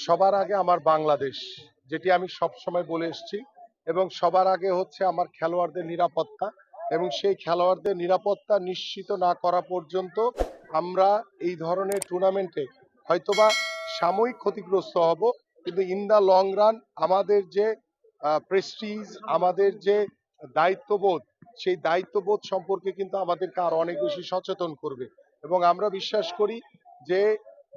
সবার আগে আমার বাংলাদেশ, যেটি আমি সবসময় বলে এসেছি, এবং সবার আগে হচ্ছে আমার খেলোয়াড়দের নিরাপত্তা, এবং সেই খেলোয়াড়দের নিরাপত্তা নিশ্চিত না করা পর্যন্ত আমরা এই ধরনের টুর্নামেন্টে হয়তোবা সাময়িক ক্ষতিগ্রস্ত হব, কিন্তু ইন দ্য লং রান আমাদের যে প্রেস্টিজ, আমাদের যে দায়িত্ববোধ, সেই দায়িত্ববোধ সম্পর্কে কিন্তু আমাদেরকে আরো অনেক বেশি সচেতন করবে। এবং আমরা বিশ্বাস করি যে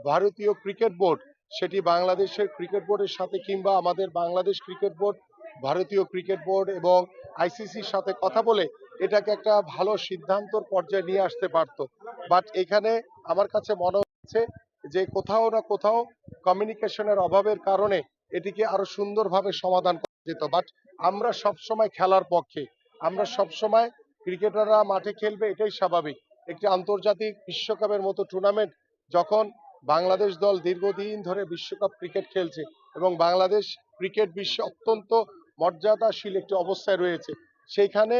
ভারতীয় ক্রিকেট বোর্ড, সেটি বাংলাদেশের ক্রিকেট বোর্ডের সাথে কিংবা আমাদের বাংলাদেশ ক্রিকেট বোর্ড ভারতীয় ক্রিকেট বোর্ড এবং আইসিসির সাথে কথা বলে এটাকে একটা ভালো সিদ্ধান্তর পর্যায়ে নিয়ে আসতে পারতো। বাট এখানে আমার কাছে মনে হচ্ছে যে কোথাও না কোথাও কমিউনিকেশনের অভাবের কারণে এটিকে আরো সুন্দরভাবে সমাধান করা যেত। বাট আমরা সবসময় খেলার পক্ষে, আমরা সবসময় ক্রিকেটাররা মাঠে খেলবে, এটাই স্বাভাবিক। একটি আন্তর্জাতিক বিশ্বকাপের মতো টুর্নামেন্ট যখন বাংলাদেশ দল দীর্ঘদিন ধরে বিশ্বকাপ ক্রিকেট খেলছে এবং বাংলাদেশ ক্রিকেট বিশ্বে অত্যন্ত মর্যাদাশীল একটি অবস্থায় রয়েছে, সেইখানে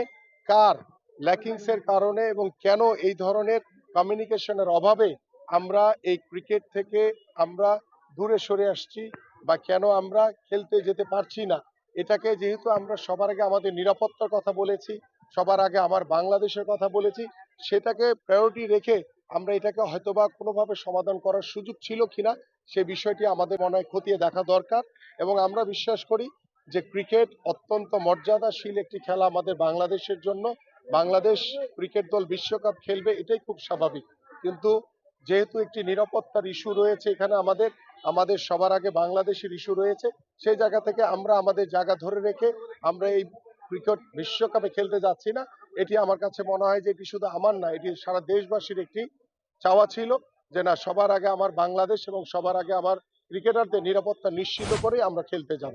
কার ল্যাকিংস এর কারণে এবং কেন এই ধরনের কমিউনিকেশনের অভাবে আমরা এই ক্রিকেট থেকে আমরা দূরে সরে আসছি বা কেন আমরা খেলতে যেতে পারছি না, এটাকে যেহেতু আমরা সবার আগে আমাদের নিরাপত্তার কথা বলেছি, সবার আগে আমার বাংলাদেশের কথা বলেছি, সেটাকে প্রায়োরিটি রেখে আমরা এটাকে হয়তোবা কোনোভাবে সমাধান করার সুযোগ ছিল কিনা সে বিষয়টি আমাদের মনে হয় খতিয়ে দেখা দরকার। এবং আমরা বিশ্বাস করি যে ক্রিকেট অত্যন্ত মর্যাদাশীল একটি খেলা আমাদের বাংলাদেশের জন্য। বাংলাদেশ ক্রিকেট দল বিশ্বকাপ খেলবে, এটাই খুব স্বাভাবিক। কিন্তু যেহেতু একটি নিরাপত্তার ইস্যু রয়েছে এখানে, আমাদের আমাদের সবার আগে বাংলাদেশের ইস্যু রয়েছে, সেই জায়গা থেকে আমরা আমাদের জায়গা ধরে রেখে আমরা এই ক্রিকেট বিশ্বকাপে খেলতে যাচ্ছি না। এটি আমার কাছে মনে হয় যে এটি শুধু আমার না, এটি সারা দেশবাসীর একটি চাওয়া ছিল যে না, সবার আগে আমার বাংলাদেশ এবং সবার আগে আমার ক্রিকেটারদের নিরাপত্তা নিশ্চিত করে আমরা খেলতে যাব।